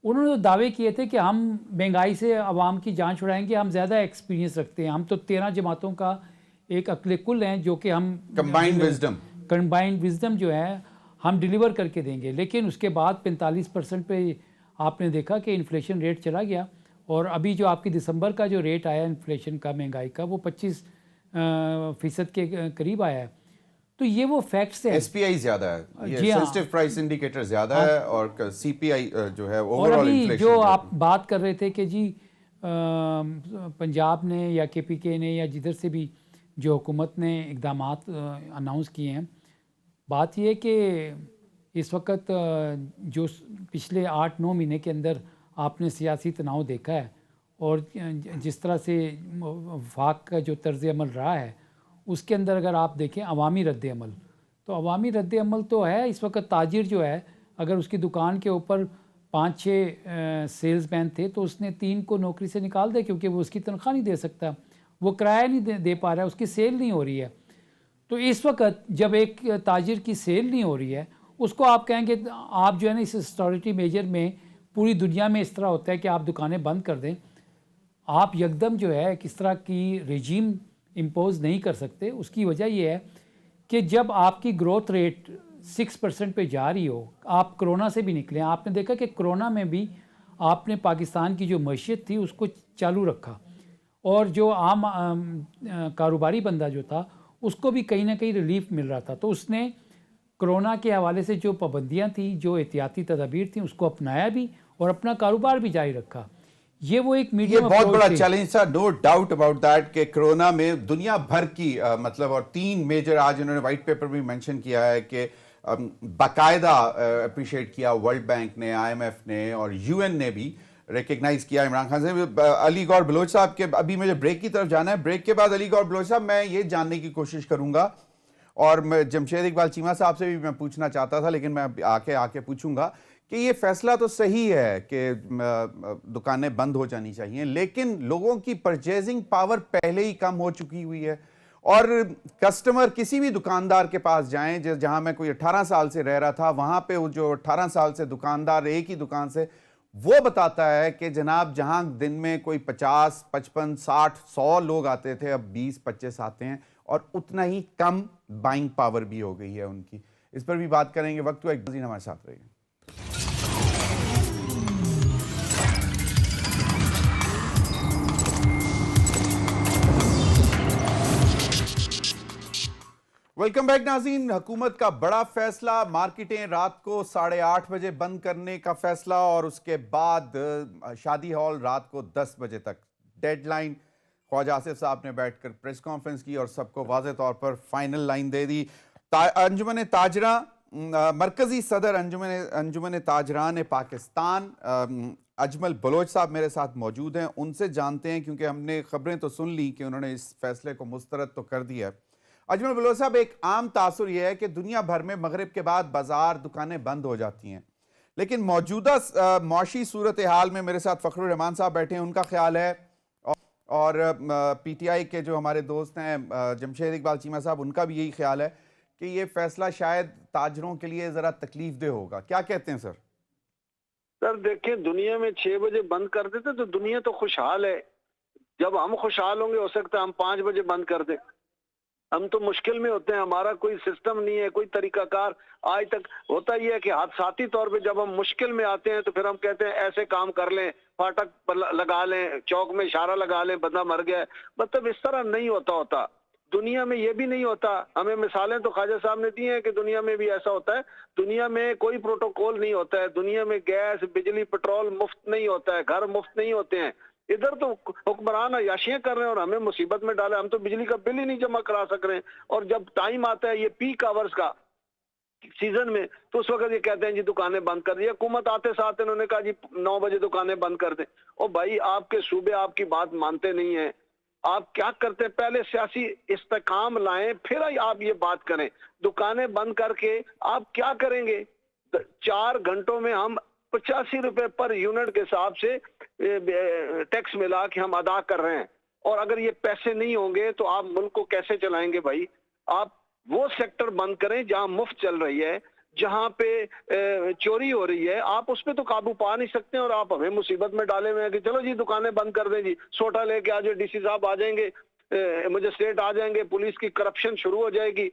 उन्होंने तो दावे किए थे कि हम महंगाई से आवाम की जान छुड़ाएंगे, हम ज़्यादा एक्सपीरियंस रखते हैं, हम तो 13 जमातों का एक अक्ल कुल हैं जो कि हम कंबाइंड विजडम जो है हम डिलीवर करके देंगे। लेकिन उसके बाद 45% पे आपने देखा कि इन्फ्लेशन रेट चला गया, और अभी जो आपकी दिसंबर का जो रेट आया इन्फ्लेशन का, महंगाई का, वो 25% के करीब आया है। तो ये वो फैक्ट्स हैं। एसपीआई ज्यादा है, ये सेंसिटिव प्राइस इंडिकेटर ज्यादा है, और सीपीआई जो है ओवरऑल इन्फ्लेशन। जो आप बात कर रहे थे कि जी पंजाब ने या केपीके ने या जिधर से भी जो हुकूमत ने इक़दाम अनाउंस किए हैं, बात ये कि इस वक्त जो पिछले 8-9 महीने के अंदर आपने सियासी तनाव देखा है और जिस तरह से वफाक का जो तर्ज़ अमल रहा है, उसके अंदर अगर आप देखें अवामी रद्द अमल, तो अवामी रद्द अमल तो है। इस वक्त ताजिर जो है, अगर उसकी दुकान के ऊपर 5-6 सेल्समैन थे तो उसने 3 को नौकरी से निकाल दिया, क्योंकि वो उसकी तनख्वाह नहीं दे सकता, वो किराया नहीं दे पा रहा है, उसकी सेल नहीं हो रही है। तो इस वक्त जब एक ताजिर की सेल नहीं हो रही है, उसको आप कहेंगे आप जो है ना इस ऑस्टेरिटी मेजर में, पूरी दुनिया में इस तरह होता है कि आप दुकानें बंद कर दें, आप यकदम जो है किस तरह की रेजीम इम्पोज नहीं कर सकते। उसकी वजह यह है कि जब आपकी ग्रोथ रेट 6% पे जा रही हो, आप कोरोना से भी निकले, आपने देखा कि कोरोना में भी आपने पाकिस्तान की जो मईशत थी उसको चालू रखा, और जो आम कारोबारी बंदा जो था उसको भी कहीं ना कहीं रिलीफ मिल रहा था। तो उसने कोरोना के हवाले से जो पाबंदियाँ थी, जो एहतियाती तदाबीर थी, उसको अपनाया भी और अपना कारोबार भी जारी रखा। ये वो एक मीडियम, बहुत बड़ा चैलेंज था, नो डाउट अबाउट दैट, कि कोरोना में दुनिया भर की मतलब, और 3 मेजर आज इन्होंने वाइट पेपर में मेंशन किया है कि बाकायदा अप्रिशिएट किया वर्ल्ड बैंक ने, IMF ने और UN ने भी रिकग्नाइज किया इमरान खान से। अली गौर बलोच साहब के, अभी मुझे ब्रेक की तरफ जाना है, ब्रेक के बाद अली गौर बलोच साहब मैं ये जानने की कोशिश करूंगा, और मैं जमशेद इकबाल चीमा साहब से भी मैं पूछना चाहता था, लेकिन मैं आके पूछूंगा कि ये फैसला तो सही है कि दुकानें बंद हो जानी चाहिए, लेकिन लोगों की परचेजिंग पावर पहले ही कम हो चुकी हुई है, और कस्टमर किसी भी दुकानदार के पास जाएं, जहां मैं कोई 18 साल से रह रहा था, वहां पे वो जो 18 साल से दुकानदार एक ही दुकान से, वो बताता है कि जनाब जहां दिन में कोई 50, 55, 60, 100 लोग आते थे, अब 20-25 आते हैं, और उतना ही कम बाइंग पावर भी हो गई है उनकी। इस पर भी बात करेंगे। वक्त हुआ एक नाज़रीन हमारे साथ रहिए। वेलकम बैक नाज़रीन। हुकूमत का बड़ा फैसला, मार्केटें रात को 8:30 बजे बंद करने का फैसला और उसके बाद शादी हॉल रात को 10 बजे तक डेडलाइन। ख्वाजा आसिफ साहब ने बैठकर प्रेस कॉन्फ्रेंस की और सबको वाज़े तौर पर फाइनल लाइन दे दी। अंजुमन ताजरा, मरकजी सदर अंजुमन ताजरान पाकिस्तान अजमल बलोच साहब मेरे साथ मौजूद हैं। उनसे जानते हैं, क्योंकि हमने खबरें तो सुन ली कि उन्होंने इस फैसले को मुस्तरद तो कर दिया है। अजमल बलोच साहब, एक आम तासुर यह है कि दुनिया भर में मगरिब के बाद बाजार दुकानें बंद हो जाती हैं, लेकिन मौजूदा मौशी सूरत हाल में मेरे साथ फ़खरुर रहमान साहब बैठे हैं, उनका ख्याल है, और PTI के जो हमारे दोस्त हैं जमशेद इकबाल चीमा साहब, उनका भी यही ख्याल है कि ये फैसला शायद ताजरों के लिए ज़रा तकलीफ दे होगा। क्या कहते हैं सर? सर देखिए, दुनिया में 6 बजे बंद कर देते तो दुनिया तो खुशहाल है। जब हम खुशहाल होंगे हो सकता है हम 5 बजे बंद कर दें। हम तो मुश्किल में होते हैं, हमारा कोई सिस्टम नहीं है, कोई तरीकाकार आज तक। होता ही है कि हादसाती तौर पे जब हम मुश्किल में आते हैं तो फिर हम कहते हैं ऐसे काम कर लें, फाटक पर लगा लें, चौक में इशारा लगा लें, बंदा मर गया है। मतलब इस तरह नहीं होता। दुनिया में ये भी नहीं होता। हमें मिसालें तो ख्वाजा साहब ने दी हैं कि दुनिया में भी ऐसा होता है। दुनिया में कोई प्रोटोकॉल नहीं होता है। दुनिया में गैस, बिजली, पेट्रोल मुफ्त नहीं होता है, घर मुफ्त नहीं होते हैं। इधर तो हुक्मरान अयाशियां कर रहे हैं और हमें मुसीबत में डाले। हम तो बिजली का बिल ही नहीं जमा करा सक रहे हैं, और जब टाइम आता है ये पीक आवर्स का सीजन में, तो उस वक्त ये कहते हैं जी दुकानें बंद कर दी। हुकूमत आते साथ इन्होंने कहा जी 9 बजे दुकानें बंद कर दें। और भाई आपके सूबे आपकी बात मानते नहीं है। आप क्या करते हैं, पहले सियासी इस्तेकाम लाएं, फिर आप ये बात करें। दुकानें बंद करके आप क्या करेंगे? 4 घंटों में हम 85 रुपए पर यूनिट के हिसाब से टैक्स मिला के हम अदा कर रहे हैं, और अगर ये पैसे नहीं होंगे तो आप मुल्क को कैसे चलाएंगे भाई? आप वो सेक्टर बंद करें जहां मुफ्त चल रही है, जहां पे चोरी हो रही है। आप उस पर तो काबू पा नहीं सकते, और आप हमें मुसीबत में डाले हुए हैं कि चलो जी दुकानें बंद कर दें जी, सोटा लेके आ जाए, DC साहब आ जाएंगे, मजिस्ट्रेट आ जाएंगे, पुलिस की करप्शन शुरू हो जाएगी।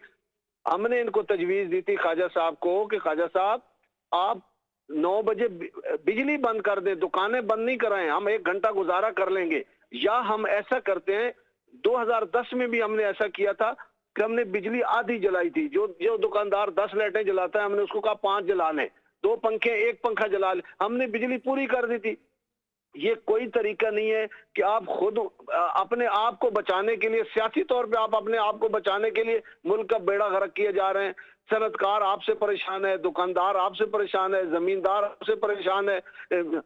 हमने इनको तजवीज दी थी ख्वाजा साहब को कि ख्वाजा साहब आप 9 बजे बिजली बंद कर दें, दुकानें बंद नहीं कराएं, हम 1 घंटा गुजारा कर लेंगे। या हम ऐसा करते हैं, 2010 में भी हमने ऐसा किया था कि हमने बिजली आधी जलाई थी। जो दुकानदार 10 लाइटें जलाता है, हमने उसको कहा 5 जला लें, 2 पंखे 1 पंखा जला लें, हमने बिजली पूरी कर दी थी। ये कोई तरीका नहीं है कि आप खुद अपने आप को बचाने के लिए, सियासी तौर पे आप अपने आप को बचाने के लिए मुल्क का बेड़ा गर्क किए जा रहे हैं। सनतकार आपसे परेशान है, दुकानदार आपसे परेशान है, जमींदार आपसे परेशान है।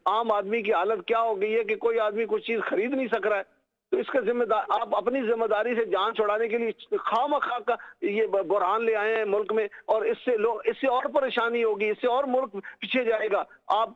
आम आदमी की हालत क्या हो गई है कि कोई आदमी कुछ चीज खरीद नहीं सक रहा है। तो इसका जिम्मेदार आप अपनी जिम्मेदारी से जान छुड़ाने के लिए खामखा का ये बुरहान ले आए हैं मुल्क में, और इससे और परेशानी होगी, इससे और मुल्क पीछे जाएगा। आप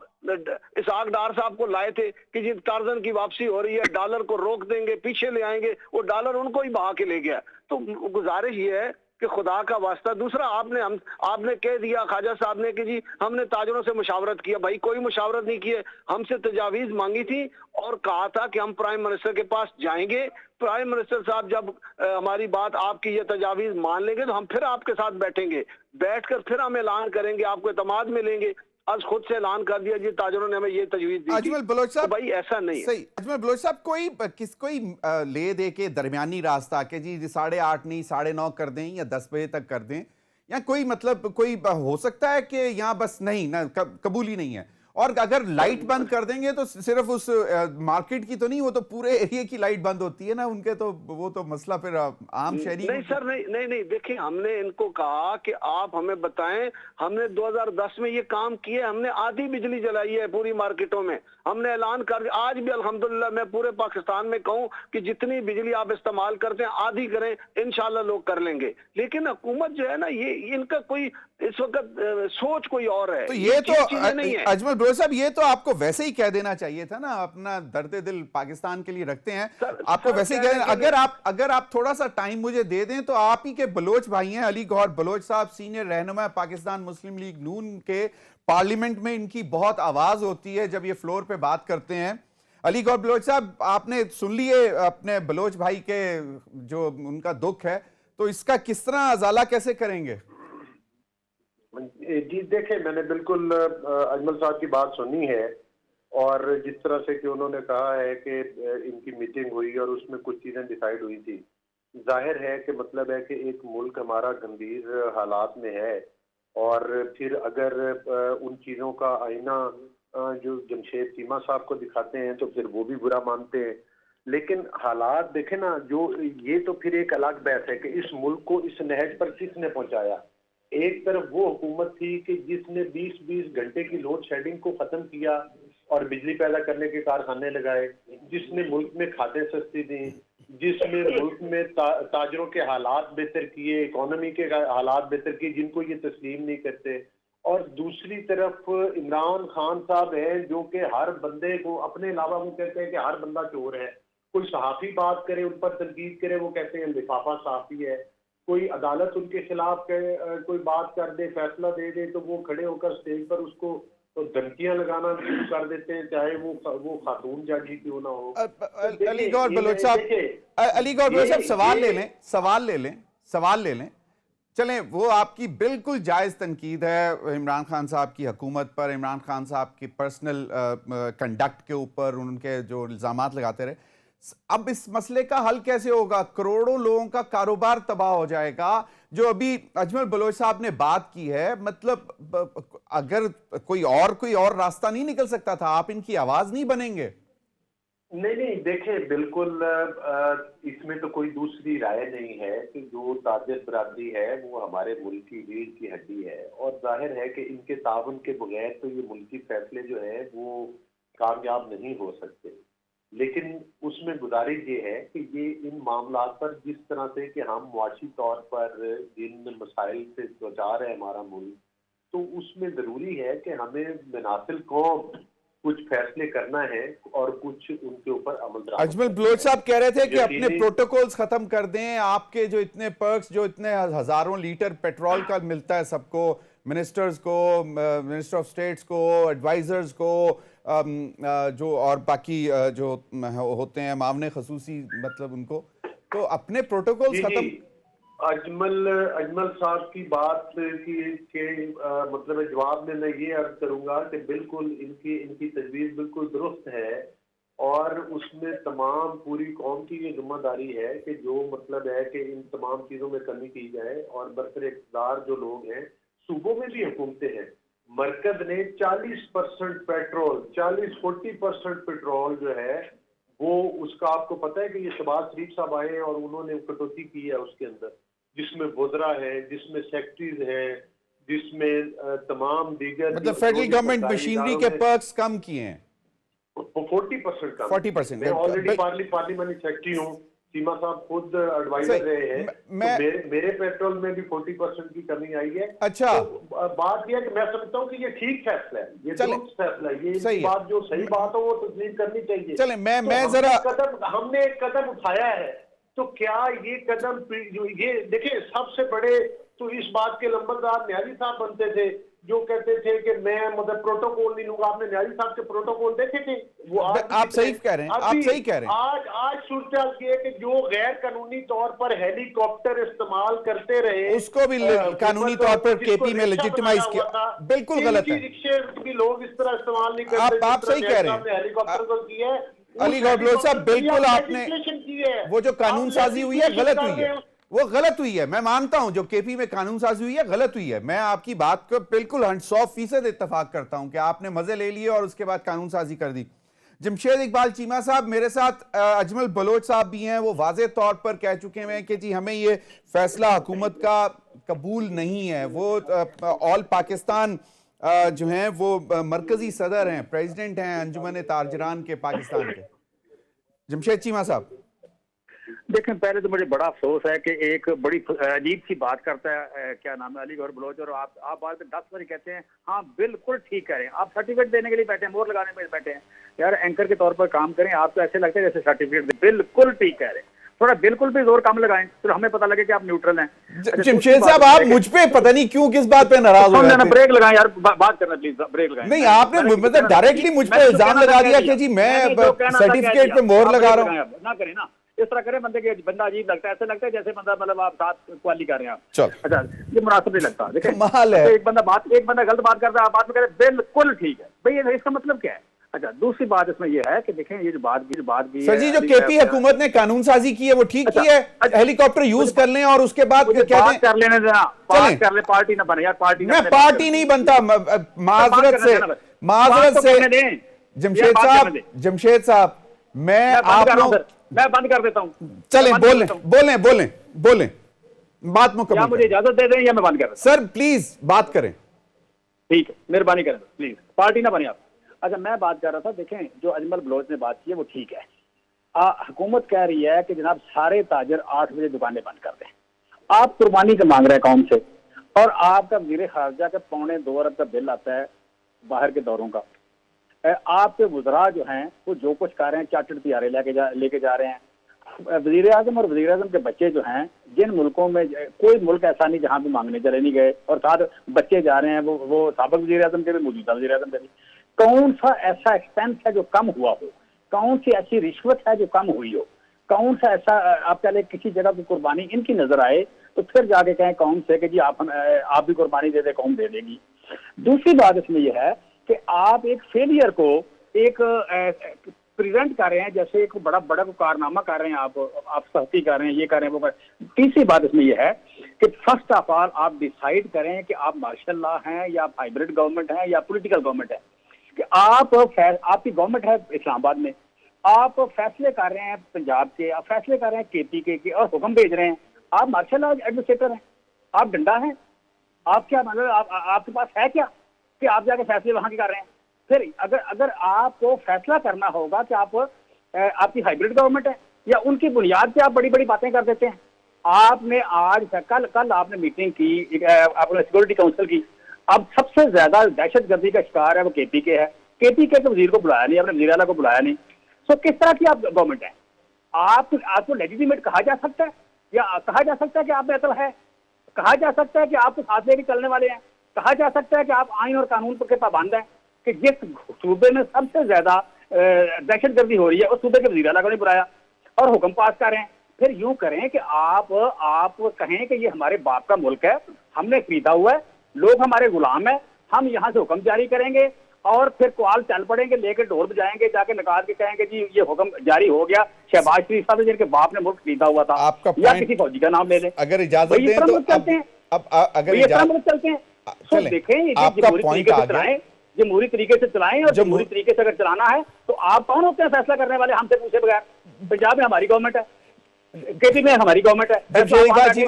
इसहाक डार साहब को लाए थे कि जी टार्जन की वापसी हो रही है, डॉलर को रोक देंगे, पीछे ले आएंगे, वो डॉलर उनको ही बहा के ले गया। तो गुजारिश ये है कि खुदा का वास्ता। दूसरा, आपने कह दिया ख्वाजा साहब ने कि जी हमने ताजरों से मुशावरत किया। भाई कोई मुशावरत नहीं किए, हमसे तजावीज मांगी थी और कहा था कि हम प्राइम मिनिस्टर के पास जाएंगे। प्राइम मिनिस्टर साहब जब हमारी बात, आपकी ये तजावीज मान लेंगे तो हम फिर आपके साथ बैठेंगे, बैठकर फिर हम ऐलान करेंगे, आपको एतमाद में लेंगे। आज खुद से ऐलान कर दिया जी ताजरों ने हमें ये तजवीज दी। अजमल बलोच साहब, तो भाई ऐसा नहीं सही। अजमल बलोच साहब, कोई ले दे के दरमियानी रास्ता के जी 8:30 नहीं 9:30 कर दें या 10 बजे तक कर दें, या कोई मतलब कोई हो सकता है कि यहाँ बस नहीं ना कबूल ही नहीं है? और अगर लाइट बंद कर देंगे तो सिर्फ उस मार्केट की तो नहीं, वो तो पूरे एरिया की लाइट बंद होती है ना उनके, तो वो तो मसला फिर आम शहरी। नहीं सर, नहीं देखिए, हमने इनको कहा कि आप हमें बताएं। हमने 2010 में ये काम किए, हमने आधी बिजली जलाई है पूरी मार्केटों में, हमने ऐलान कर दिया। आज भी अल्हम्दुलिल्लाह मैं पूरे पाकिस्तान में कहूं कि जितनी बिजली आप इस्तेमाल करते हैं आधी करें, इंशाल्लाह लोग कर लेंगे। लेकिन हुकूमत जो है ना, ये इनका कोई इस वक्त सोच कोई और है। तो ये तो नहीं है। अजमल बलोच साहब, ये तो आपको वैसे ही कह देना चाहिए था ना, अपना दर्द दिल पाकिस्तान के लिए रखते हैं, आपको वैसे ही कह देना। अगर आप थोड़ा सा टाइम मुझे दे दें तो आप ही के बलोच भाई हैं अली गौहर बलोच साहब, सीनियर रहनुमा पाकिस्तान मुस्लिम लीग नून के, पार्लियामेंट में इनकी बहुत आवाज होती है जब ये फ्लोर पे बात करते हैं। अली गौहर बलोच साहब, आपने सुन लिए अपने बलोच भाई के जो उनका दुख है, तो इसका किस तरह अजाला कैसे करेंगे? जी देखें, मैंने बिल्कुल अजमल साहब की बात सुनी है, और जिस तरह से कि उन्होंने कहा है कि इनकी मीटिंग हुई और उसमें कुछ चीजें डिसाइड हुई थी, जाहिर है कि मतलब है कि एक मुल्क हमारा गंभीर हालात में है, और फिर अगर उन चीजों का आईना जो जमशेद चीमा साहब को दिखाते हैं तो फिर वो भी बुरा मानते हैं। लेकिन हालात देखे ना, जो ये तो फिर एक अलग बहस है कि इस मुल्क को इस नहज पर किसने पहुंचाया। एक तरफ वो हुकूमत थी कि जिसने 20-20 घंटे की लोड शेडिंग को खत्म किया और बिजली पैदा करने के कारखाने लगाए, जिसने मुल्क में खादें सस्ती दी, जिसने मुल्क में ताजरों के हालात बेहतर किए, इकोनॉमी के हालात बेहतर किए, जिनको ये तस्लीम नहीं करते। और दूसरी तरफ इमरान खान साहब हैं जो कि हर बंदे को, अपने अलावा वो कहते हैं कि हर बंदा चोर है। कोई सहाफी बात करे, उन पर तनकीद करे, वो कहते हैं लिफाफा सहाफी है। कोई अदालत उनके खिलाफ कोई बात कर दे, फैसला दे दे, तो वो खड़े होकर स्टेज पर उसको तो धमकियां लगाना शुरू कर देते हैं, चाहे वो खातून जज ही क्यों ना हो। अली गौहर बलोच साहब सवाल ले लें। चलें, वो आपकी बिल्कुल जायज तनकीद है इमरान खान साहब की हुकूमत पर, इमरान खान साहब की पर्सनल कंडक्ट के ऊपर उनके जो इल्जामात लगाते रहे। अब इस मसले का हल कैसे होगा? करोड़ों लोगों का कारोबार तबाह हो जाएगा। जो अभी अजमल बलोच साहब ने बात की है, मतलब अगर कोई और रास्ता नहीं निकल सकता था? आप इनकी आवाज नहीं बनेंगे? नहीं देखें, बिल्कुल इसमें तो कोई दूसरी राय नहीं है कि जो ताजिर बरादरी है वो हमारे मुल्क की रीढ़ की हड्डी है, और जाहिर है कि इनके ताउन के बगैर तो ये मुल्की फैसले जो है वो कामयाब नहीं हो सकते। लेकिन उसमें गुजारिश ये है कि ये इन मामला पर जिस तरह से कि हम मुआशी तौर पर जिन मसाइल से गुजार है हमारा मुल्क, तो उसमें ज़रूरी है कि हमें मुनासिब कौम कुछ फैसले करना है और कुछ उनके ऊपर अमल। अजमल बलोच साहब कह रहे थे कि अपने प्रोटोकॉल्स खत्म कर दें। आपके जो इतने पर्क्स, जो इतने हजारों लीटर पेट्रोल का मिलता है सबको, मिनिस्टर्स को, मिनिस्टर ऑफ स्टेट्स को, एडवाइजर्स को, जो और बाकी जो होते हैं मामले खसूसी, मतलब उनको, तो अपने प्रोटोकॉल्स खत्म। अजमल साहब की बात के मतलब जवाब में मैं ये अर्ज करूंगा कि बिल्कुल इनकी तजवीज़ बिल्कुल दुरुस्त है, और उसमें तमाम पूरी कौम की ये जिम्मेदारी है कि जो मतलब है कि इन तमाम चीज़ों में कमी की जाए। और बरसर इक़्तिदार जो लोग हैं, सूबों में भी हुकूमतें हैं, मरकज ने 40% पेट्रोल, 40-40% पेट्रोल जो है वो, उसका आपको पता है कि ये शहबाज शरीफ साहब आए हैं और उन्होंने कटौती की है उसके अंदर, जिसमें वज़रा है, जिसमें सेक्रेटरीज हैं, जिसमें तमाम दीगर, मतलब फेडरल गवर्नमेंट मशीनरी के पर्क्स कम किए हैं 40% कम। 40%। मैं ऑलरेडी पार्लियामेंट सेक्रेटरी हूँ, सीमा साहब खुद एडवाइजर रहे हैं, तो मेरे पेट्रोल में भी 40% की कमी आई है। अच्छा, तो बात यह है कि मैं समझता हूँ कि ये ठीक फैसला है, ये दुरुस्त फैसला है, ये बात जो सही बात हो वो तस्लीम करनी चाहिए। चले, मैं जरा हमने एक कदम उठाया है, तो क्या ये कदम, ये देखिए सबसे बड़े तो इस बात के लंबरदार न्याजी साहब बनते थे, जो कहते थे कि मैं मतलब प्रोटोकॉल नहीं लूंगा। आपने न्याजी साहब के प्रोटोकॉल देखे थे? वो आप सही कह रहे हैं, आप सही कह रहे हैं। आज सूरत ये कि जो गैर कानूनी तौर पर हेलीकॉप्टर इस्तेमाल करते रहे, उसको भी कानूनी तौर पर केपी में लेजिटिमाइज किया, बिल्कुल गलत है। रिक्शे भी लोग इस तरह इस्तेमाल नहीं करते। आप सही कह रहे हैं, हेलीकॉप्टर को किया है। अली गौहर बलोच साहब, बिल्कुल आपने वो जो कानून साजी हुई है गलत हुई है, वो गलत हुई है। मैं मानता हूं जो केपी में कानून साजी हुई है गलत हुई है। मैं आपकी बात को बिल्कुल 100% इत्तेफाक करता हूं कि आपने मजे ले लिए और उसके बाद कानून साजी कर दी। जमशेद इकबाल चीमा साहब, मेरे साथ अजमल बलोच साहब भी हैं, वो वाज़े तौर पर कह चुके हैं कि जी हमें ये फैसला हुकूमत का कबूल नहीं है। वो ऑल पाकिस्तान जो हैं वो मरकजी सदर हैं, प्रेसिडेंट हैं अंजुमन ताजरान के पाकिस्तान के। जमशेद चीमा साहब, देखें, पहले तो मुझे बड़ा अफसोस है कि एक बड़ी अजीब सी बात करता है, क्या नाम है, अली गौहर बलोच, और आप बात 10 बार कहते हैं हाँ बिल्कुल ठीक करें। आप सर्टिफिकेट देने के लिए बैठे हैं, मोहर लगाने में बैठे हैं। यार एंकर के तौर पर काम करें, आपको ऐसे लगता है जैसे सर्टिफिकेट दे। बिल्कुल ठीक कह रहे हैं, थोड़ा बिल्कुल भी जोर कम लगाएं, तो हमें पता लगे कि आप न्यूट्रल हैं। जमशेद साहब, आप मुझ पे पता नहीं क्यों किस बात पे नाराज हो रहे हैं। ब्रेक लगाएं यार, बात करना प्लीज, ब्रेक लगाएं। नहीं, आपने मतलब डायरेक्टली मुझ पे इल्जाम लगा दिया कि जी मैं सर्टिफिकेट पे मोहर लगा रहा हूँ। ना करें ना, इस तरह करें बंदे के बंदा अजीब लगता है, ऐसे लगता है जैसे बंदा मतलब आप साथ क्वाली कर रहे हैं आप। चल अच्छा, ये मुनासिब नहीं लगता। देखिए कमाल है। तो एक बंदा गलत बात करता है, आप बाद में कह रहे बिल्कुल ठीक है भाई, ये इसका मतलब क्या है? अच्छा, दूसरी बात इसमें ये है कि देखें ये जो बात भी सर जी, जो केपी हुकूमत ने कानून साजी की है वो ठीक की है, हेलीकॉप्टर यूज कर लें और उसके बाद बात कर लेने देना, बात कर ले, पार्टी ना बने यार, पार्टी मैं पार्टी नहीं बनता, माजरत से जमशेद साहब मैं आप लोग मैं बंद कर देता हूँ। चलें बोलें बात मुकम्मल, मुझे इजाजत दे दें या मैं बंद कर देता हूं? सर प्लीज बात करें। ठीक है, मेहरबानी करें प्लीज, पार्टी ना बने आप। अच्छा, मैं बात कर रहा था, देखें जो अजमल बलोच ने बात की है वो ठीक है। हुकूमत कह रही है कि जनाब सारे ताजर 8 बजे दुकानें बंद कर दें। आप कुर्बानी का मांग रहे हैं कौम से, और आपका वज़ीर खारजा का 2.25 अरब का बिल आता है बाहर के दौरों का। आपके वज़रा जो हैं वो जो कुछ कर रहे हैं, चार्टर्ड तियारे लेके जा रहे हैं। वज़ीर आज़म और वज़ीर आज़म के बच्चे जो हैं, जिन मुल्कों में कोई मुल्क ऐसा नहीं जहाँ भी मांगने चले नहीं गए, और साथ बच्चे जा रहे हैं वो साबिक़ वज़ीर आज़म के भी, मौजूदा वज़ीर आज़म के भी। कौन सा ऐसा एक्सपेंस है जो कम हुआ हो? कौन सी ऐसी रिश्वत है जो कम हुई हो? कौन सा ऐसा आप चले किसी जगह की कुर्बानी इनकी नजर आए तो फिर जाके कहें कौम से कि जी आप भी कुर्बानी दे दे, कौम दे देगी। दूसरी बात इसमें यह है कि आप एक फेलियर को एक प्रेजेंट कर रहे हैं जैसे एक बड़ा को कारनामा कर रहे हैं, आप सख्ती कर रहे हैं, ये कर रहे हैं, वो कर। तीसरी बात इसमें यह है कि फर्स्ट ऑफ ऑल आप डिसाइड करें कि आप मार्शल लॉ हैं या आप हाइब्रिड गवर्नमेंट है या पॉलिटिकल गवर्नमेंट है। कि आपकी गवर्नमेंट है इस्लामाबाद में, आप फैसले कर रहे हैं पंजाब के, आप फैसले कर रहे हैं केपी के और हुक्म भेज रहे हैं। आप मार्शल लॉ एडमिनिस्ट्रेटर हैं, आप डंडा हैं, आप क्या मतलब आपके पास है क्या कि आप जाके फैसले वहां के कर रहे हैं? फिर अगर आपको फैसला करना होगा कि आपकी हाइब्रिड गवर्नमेंट है या उनकी बुनियाद पे आप बड़ी बड़ी बातें कर देते हैं। आपने आज कल आपने मीटिंग की, आपने सिक्योरिटी काउंसिल की। अब सबसे ज्यादा दहशतगर्दी का शिकार है वो केपी के है। केपी के वजीर को बुलाया नहीं, अपने वजीर आला को बुलाया नहीं। तो किस तरह की आप गवर्नमेंट है? आपको लेजिटिमेट कहा जा सकता है या कहा जा सकता है कि आप बेहतर है? कहा जा सकता है कि आप साथ लेके चलने वाले हैं? कहा जा सकता है कि आप आइन और कानून के पाबंद हैं? कि जिस सूबे में सबसे ज्यादा दहशतगर्दी हो रही है उस सूबे के वजीर आला को नहीं बुलाया और हुक्म पास कर रहे हैं। फिर यूं करें कि आप कहें कि ये हमारे बाप का मुल्क है, हमने खरीदा हुआ है, लोग हमारे गुलाम है, हम यहाँ से हुक्म जारी करेंगे और फिर क्वाल चल पड़ेंगे, लेकर ढोल बजाएंगे, जाके निकाल के कहेंगे जी ये हुक्म जारी हो गया। शहबाज शरीफ साहब जिनके बाप ने मुल्क खरीदा हुआ था, या किसी फौजी का नाम ले लें, अगर इजाजत दें तो चलते हैं। अगर चलते हैं तो देखें जमहूरी तरीके से चलाएं, और जमहूरी तरीके से अगर चलाना है तो आप कौन होते हैं फैसला करने वाले हमसे पूछे बगैर? पंजाब में हमारी गवर्नमेंट है, केपी में हमारी गवर्नमेंट है।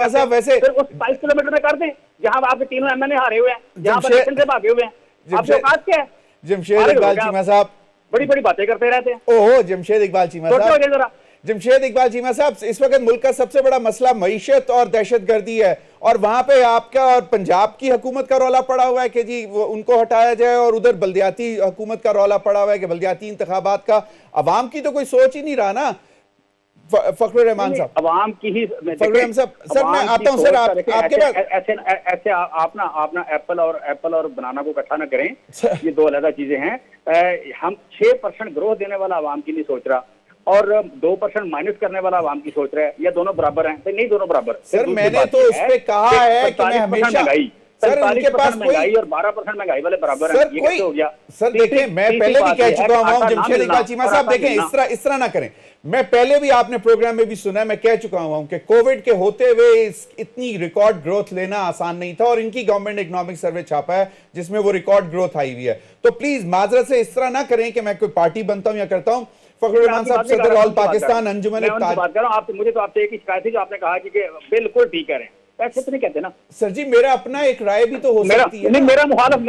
साहब वैसे फिर उस 22 किलोमीटर में कर दें जहां आपके तीनों एमएनए हारे हुए हैं, जहां पर इलेक्शन से भागे हुए हैं। आपके औकात क्या है? जमशेद इकबाल चीमा साहब बड़ी बड़ी बातें करते रहते हैं। ओहो, जमशेद इकबाल चीमा साहब, जमशेद इकबाल चीमा साहब, इस वक्त मुल्क का सबसे बड़ा मसला मईशत और दहशतगर्दी है, और वहां पे आपका और पंजाब की हुकूमत का रौला पड़ा हुआ है कि जी वो उनको हटाया जाए, और उधर बल्दियाती हुकूमत का रौला पड़ा हुआ है कि बल्दियाती इंतखाबात का। अवाम की तो कोई सोच ही नहीं रहा ना। फखरुर रहमान साहब, अवाम की ही सर मैं आता हूं सर आपके पास। ऐसे आप ना एप्पल और बनाना को इकट्ठा ना करें, ये दो अलग चीजें हैं। हम 6% ग्रोथ देने वाला अवाम की नहीं सोच रहा और 2% माइनस करने वाला अवाम की सोच रहा है, या दोनों बराबर हैं? नहीं, दोनों बराबर। सर मैंने तो इस पे कहा है कि मैं हमेशा सर उनके पास महंगाई और 12% महंगाई वाले बराबर हैं। ये कैसे हो गया? सर देखिए, मैं पहले भी कह चुका हूं जमशेद इकबाल चीमा साहब, देखें इस तरह ना करें। मैं पहले भी आपने प्रोग्राम में भी सुना, मैं कह चुका हूं कि कोविड के होते हुए इतनी रिकॉर्ड ग्रोथ लेना आसान नहीं था, और इनकी गवर्नमेंट ने इकोनॉमिक सर्वे छापा है जिसमें वो रिकॉर्ड ग्रोथ आई हुई है। तो प्लीज माजरत से इस तरह ना करें कि मैं कोई पार्टी बनता हूं या करता हूं। फखरुर रहमान साहब, सदर ऑल पाकिस्तान अंजुमन बात कर रहा हूं। मुझे तो आपसे एक शिकायत थी जो आपने कहा कि बिल्कुल ठीक कह रहे हैं, ऐसे तो नहीं कहते ना सर जी। मेरा अपना एक राय भी तो हो सकती है। नहीं, मेरा मुहालफ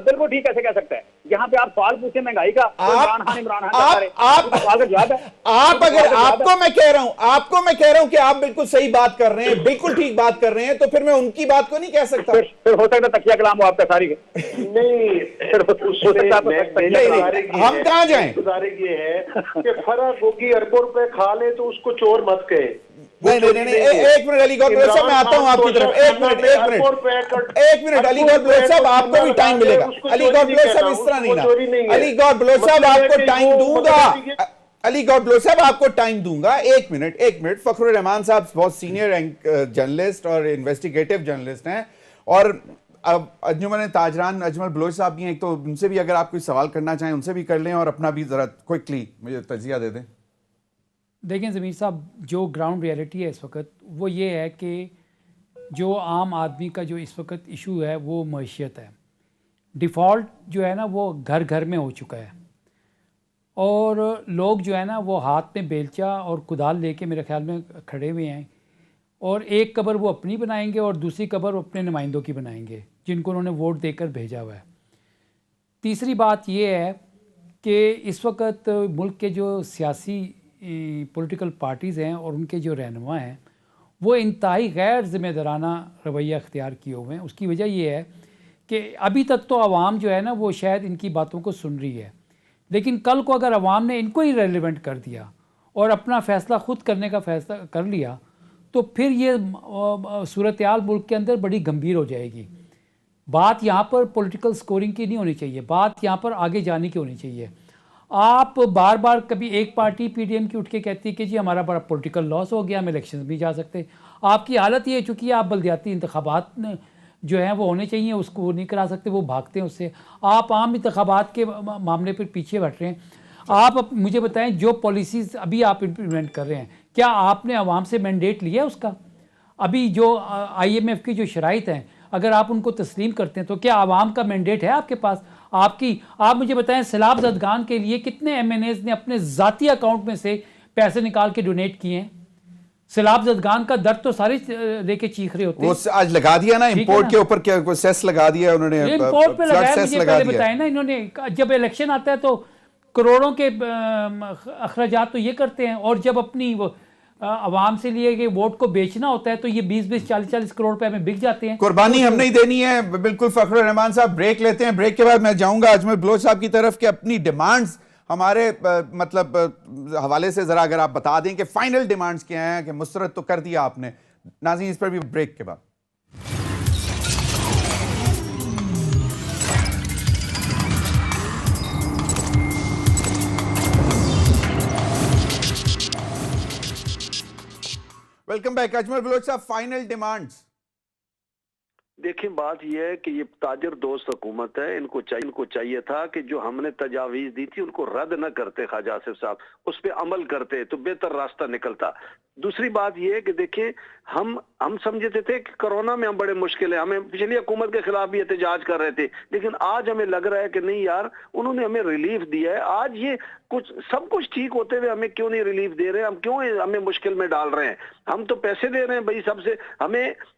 बिल्कुल ठीक कैसे कह सकता है? यहाँ पे आप सवाल पूछे महंगाई का, इमरान खान आप अगर आपको मैं कह रहा हूं कि आप बिल्कुल सही बात कर रहे हैं, बिल्कुल ठीक बात कर रहे हैं, तो फिर मैं उनकी बात को नहीं कह सकता। फिर हो सकता है तकिया कलाम हो आपका सारी। नहीं, हम कहाँ जाएं? ये है कि फर्क होगी, अरबों रुपए खा ले तो उसको चोर मत कहे। नहीं, एक मिनट अली गौर साहब, मैं आता हूं आपकी तरफ। एक मिनट अली गौर साहब, आपको भी टाइम मिलेगा। अली गौर साहब इस तरह नहीं ना, अली गौर साहब आपको टाइम दूंगा। अली गॉड ब्लो साहब, आपको टाइम दूंगा, एक मिनट। फखरुर रहमान साहब बहुत सीनियर जर्नलिस्ट और इन्वेस्टिगेटिव जर्नलिस्ट हैं, और अब अंजुमन ताजरान अजमल बलोच साहब भी हैं, तो उनसे भी अगर आप कोई सवाल करना चाहें उनसे भी कर लें, और अपना भी ज़रा क्विकली मुझे तजिया दे दें। देखें ज़मीर साहब, जो ग्राउंड रियलिटी है इस वक्त वो ये है कि जो आम आदमी का जो इस वक्त इशू है वो मईशत है। डिफ़ॉल्ट जो है ना वो घर घर में हो चुका है, और लोग जो है ना वो हाथ में बेलचा और कुदाल लेके मेरे ख्याल में खड़े हुए हैं, और एक कब्र वो अपनी बनाएंगे और दूसरी कब्र वो अपने नुमाइंदों की बनाएंगे जिनको उन्होंने वोट देकर भेजा हुआ है। तीसरी बात ये है कि इस वक्त मुल्क के जो सियासी पॉलिटिकल पार्टीज़ हैं और उनके जो रहनुमा हैं वो इंतहाई गैर ज़िम्मेदाराना रवैया अख्तियार किए हुए हैं। उसकी वजह ये है कि अभी तक तो आवाम जो है ना वो शायद इनकी बातों को सुन रही है, लेकिन कल को अगर आवाम ने इनको ही रेलिवेंट कर दिया और अपना फ़ैसला ख़ुद करने का फ़ैसला कर लिया तो फिर ये सूरत हाल मुल्क के अंदर बड़ी गंभीर हो जाएगी। बात यहाँ पर पॉलिटिकल स्कोरिंग की नहीं होनी चाहिए, बात यहाँ पर आगे जाने की होनी चाहिए। आप बार बार कभी एक पार्टी पीडीएम की उठ के कहती है कि जी हमारा बड़ा पॉलिटिकल लॉस हो गया, हम इलेक्शन भी जा सकते। आपकी हालत ये चूँकि आप बलदियाती इंतखाबात जो हैं वो होने चाहिए उसको वो नहीं करा सकते, वो भागते हैं उससे। आप आम इंतखाबात के मामले पर पीछे बैठ रहे हैं। आप मुझे बताएं जो पॉलिसीज़ अभी आप इम्प्लीमेंट कर रहे हैं क्या आपने आवाम से मैंडेट लिया है उसका? अभी जो IMF की जो शराइत हैं अगर आप उनको तस्लीम करते हैं तो क्या आवाम का मैंडेट है आपके पास? आप मुझे बताएं सैलाब ज़दगान के लिए कितने MNAs ने अपने ज़ाती अकाउंट में से पैसे निकाल के डोनेट किए हैं? सैलाब ज़दगान का दर्द तो सारे लेके चीख रहे होते हैं। वो आज लगा दिया ना इंपोर्ट के ऊपर, क्या कोई सेस लगा दिया उन्होंने? इंपोर्ट पे लगाया, मुझे पहले बताया ना इन्होंने। जब इलेक्शन आता है तो करोड़ों के अखराजात तो ये करते हैं, और जब अपनी आवाम से लिए गए वोट को बेचना होता है तो ये 20-20, 40-40 करोड़ रुपए में बिक जाते हैं। कुर्बानी हमने ही देनी है। बिल्कुल फखरुर रहमान साहब, ब्रेक लेते हैं। ब्रेक के बाद मैं जाऊंगा अजमल बलोच साहब की तरफ कि अपनी डिमांड्स हमारे मतलब हवाले से जरा अगर आप बता दें कि फाइनल डिमांड्स क्या हैं, कि मुस्तरद तो कर दिया आपने। नाज़रीन, इस पर भी ब्रेक के बाद। Welcome back. Ajmal Baloch sahab, final demands. देखिए बात यह है कि ये ताजर दोस्त हुकूमत है, इनको चाहिए था कि जो हमने तजावीज दी थी उनको रद्द न करते ख्वाजा आसिफ साहब, उस पर अमल करते तो बेहतर रास्ता निकलता। दूसरी बात यह है कि देखिए हम समझते थे कि कोरोना में हम बड़े मुश्किल है, हमें पिछली हुकूमत के खिलाफ भी एहतजाज कर रहे थे, लेकिन आज हमें लग रहा है कि नहीं यार उन्होंने हमें रिलीफ दिया है। आज ये सब कुछ ठीक होते हुए हमें क्यों नहीं रिलीफ दे रहे हैं? हम क्यों हमें मुश्किल में डाल रहे हैं? हम तो पैसे दे रहे हैं भाई सबसे,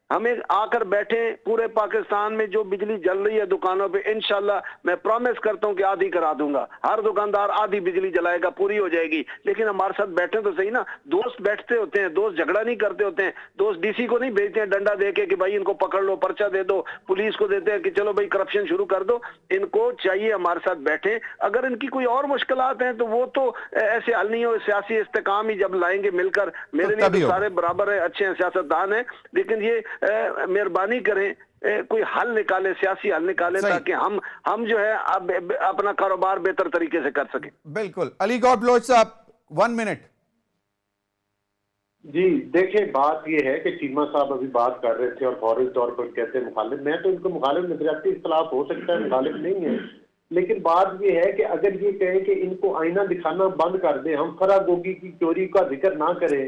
हमें आकर बैठे पूरे पाकिस्तान में जो बिजली जल रही है दुकानों पे, इंशाल्लाह मैं प्रॉमिस करता हूं कि आधी करा दूंगा, हर दुकानदार आधी बिजली जलाएगा, पूरी हो जाएगी। लेकिन हमारे साथ बैठे तो सही ना, दोस्त बैठते होते हैं, दोस्त झगड़ा नहीं करते होते हैं, दोस्त डीसी को नहीं भेजते हैं डंडा देके कि भाई इनको पकड़ लो, पर्चा दे दो, पुलिस को देते हैं कि चलो भाई करप्शन शुरू कर दो। इनको चाहिए हमारे साथ बैठे। अगर इनकी कोई और मुश्किलात हैं तो वो तो ऐसे हल नहीं हो, सियासी इस्तेकाम ही जब लाएंगे मिलकर, मेरे लिए तो सारे बराबर है, अच्छे हैं, सियासतदान है, लेकिन ये मेहरबानी करें कोई हल निकाले, सियासी हल निकाले, ताकि हम जो है अपना कारोबार बेहतर तरीके से कर सकें। बिल्कुल। अली गौर बलोच साहब, 1 मिनट। जी देखिए, बात ये है कि चीमा साहब अभी बात कर रहे थे और फौरी तौर पर कहते हैं मुखालिफ। मैं तो इनको मुखालिफ नजरियाती इख्तिलाफ हो सकता है, मुखालिफ नहीं है, लेकिन बात ये है कि अगर ये कहें कि इनको आईना दिखाना बंद कर दे, हम फरागोगी की चोरी का जिक्र ना करें,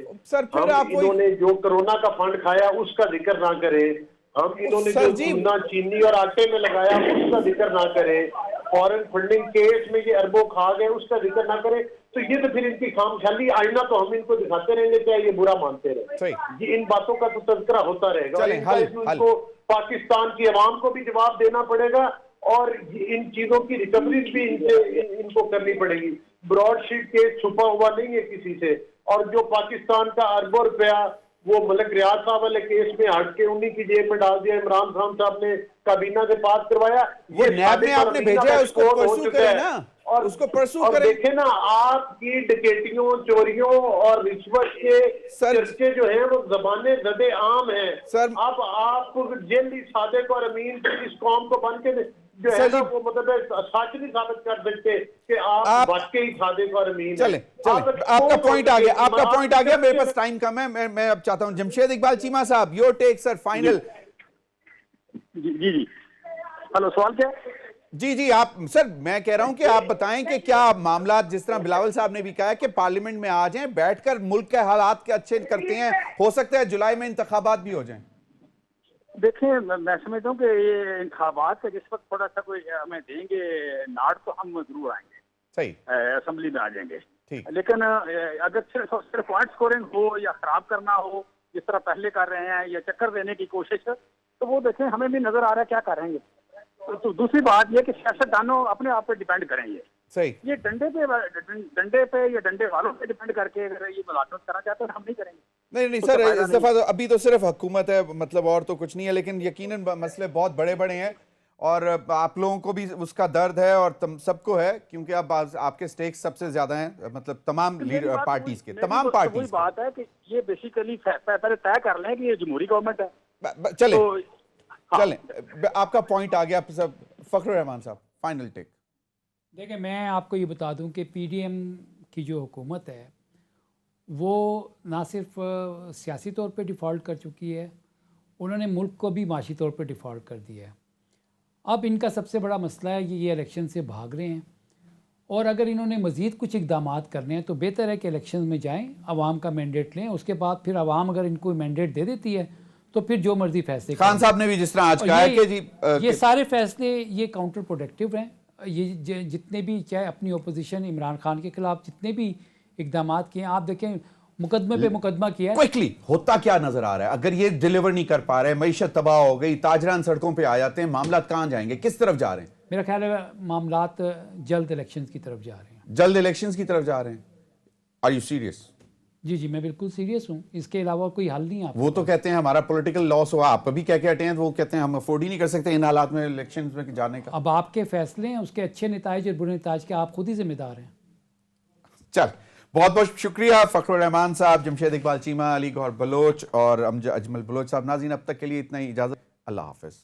हम इन्होंने जो कोरोना का फंड खाया उसका जिक्र ना करें, हम इन्होंने जो चूना चीनी और आटे में लगाया उसका जिक्र ना करें, फॉरेन फंडिंग केस में ये अरबों खा गए उसका जिक्र ना करें, तो ये तो फिर इनकी खामख्याली। आईना तो हम इनको दिखाते रहेंगे चाहे ये बुरा मानते रहे, ये इन बातों का तो तज़किरा होता रहेगा। इनको पाकिस्तान की आवाम को भी जवाब देना पड़ेगा और इन चीजों की रिकवरी भी इनको करनी पड़ेगी। ब्रॉडशीट केस छुपा हुआ नहीं है किसी से, और जो पाकिस्तान का अरबों रुपया वो मलिक रियाज साहब वाले केस में हट के उन्हीं की जेब में डाल दिया, इमरान खान साहब ने काबीना से पास करवाया, वो नैब में आपने भेजा है, उसको परसू करें ना, और उसको परसू करें। देखे ना, आपकी डकैतियों, चोरियों और रिश्वत के चर्चे जो हैं वो ज़बाने ज़दे आम हैं। अब आप जेली सादिक और अमीन इस कौम को बन के जो सर है जी, ना वो मतलब सच नहीं साबित कर सकते कि आप वाकई सादिक और अमीन हैं। चलें आप चलें, एक आपका सोच पॉइंट आ होती गया, है, आपका ईमान पॉइंट आ गया, मेरे से- पास टाइम कम है, मैं अब चाहता हूं जमशेद इकबाल चीमा साहब, योर टेक सर, फाइनल। जी जी जी। हेलो, सवाल क्या है? जी जी, आप सर, मैं कह रहा हूं कि आप बताएं कि क्या मामला, जिस तरह बिलावल साहब ने भी कहा है कि पार्लियामेंट में आ जाएं, बैठकर मुल्क के हालात के अच्छे करते हैं, हो सकता है जुलाई में इंतखाबात भी हो जाएं। देखिए, मैं समझता हूँ कि ये इंतखाबात से जिस वक्त थोड़ा सा कोई हमें देंगे नाड़ तो हम जरूर आएंगे, सही, असेंबली में आ जाएंगे। ठीक। लेकिन अगर सिर्फ पॉइंट स्कोरिंग हो या खराब करना हो जिस तरह पहले कर रहे हैं या चक्कर देने की कोशिश, तो वो देखें हमें भी नजर आ रहा है क्या करेंगे। तो दूसरी बात ये कि सियासतदानों अपने आप पे डिपेंड करेंगे। सही, ये डंडे पे या डंडे वालों पे डिपेंड करके अगर ये मुलाकात करना चाहते हैं हम नहीं करेंगे। नहीं उससे सर, फायदा इस नहीं। दफा तो अभी तो सिर्फ हुकूमत है, मतलब और तो कुछ नहीं है, लेकिन यकीनन मसले बहुत बड़े बड़े हैं और आप लोगों को भी उसका दर्द है और सबको है, क्योंकि अब आपके स्टेक्स सबसे ज्यादा हैं, मतलब तमाम पार्टीज के, तमाम वही पार्टीज बात है कि ये बेसिकली पहले तय कर लें कि ये जमहूरी गवर्नमेंट है। चले तो हाँ। चलें, आपका पॉइंट आ गया सब। फखरुर रहमान साहब, फाइनल टेक। देखिए, मैं आपको ये बता दूं कि पीडीएम की जो हुकूमत है वो ना सिर्फ सियासी तौर पे डिफ़ॉल्ट कर चुकी है, उन्होंने मुल्क को भी माशी तौर पे डिफ़ॉल्ट कर दिया है। अब इनका सबसे बड़ा मसला है कि ये इलेक्शन से भाग रहे हैं, और अगर इन्होंने मज़ीद कुछ इक़दाम करने हैं तो बेहतर है कि इलेक्शन में जाएं, आवाम का मैंडेट लें, उसके बाद फिर आवाम अगर इनको मैंडेट दे देती है तो फिर जो मर्जी फैसले खान साहब ने भी जिस तरह आज और कहा है कि जी ये सारे फैसले ये काउंटर प्रोडक्टिव हैं। ये जितने भी, चाहे अपनी ओपोजिशन इमरान खान के खिलाफ जितने भी इकदाम किए, आप देखें मुकदमे पे मुकदमा किया है। क्विकली होता क्या नजर आ रहा है? अगर ये डिलीवर नहीं कर पा रहे, मईशत तबाह हो गई, ताजरान सड़कों पे आ जाते हैं, मामला कहां जाएंगे, किस तरफ जा रहे हैं? मेरा ख्याल है मामलात जल्द इलेक्शंस की तरफ जा रहे हैं। जल्द इलेक्शंस की तरफ जा रहे हैं? Are you serious? जी जी, मैं बिल्कुल सीरियस हूँ, इसके अलावा कोई हल नहीं। आप वो तो कहते हैं हमारा पॉलिटिकल लॉस हुआ, आप अभी कह के हटे हैं, तो वो कहते हैं हम अफोर्ड ही नहीं कर सकते इन हालात में इलेक्शंस में जाने का। अब आपके फैसले हैं, उसके अच्छे नताइज और बुरे नताइज के आप खुद ही जिम्मेदार हैं। चल, बहुत बहुत शुक्रिया फखरुर रहमान साहब, जमशेद इकबाल चीमा, अली गौहर बलोच और अजमल बलोच साहब। नाज़रीन, अब तक के लिए इतना ही, इजाजत, अल्लाह हाफिज।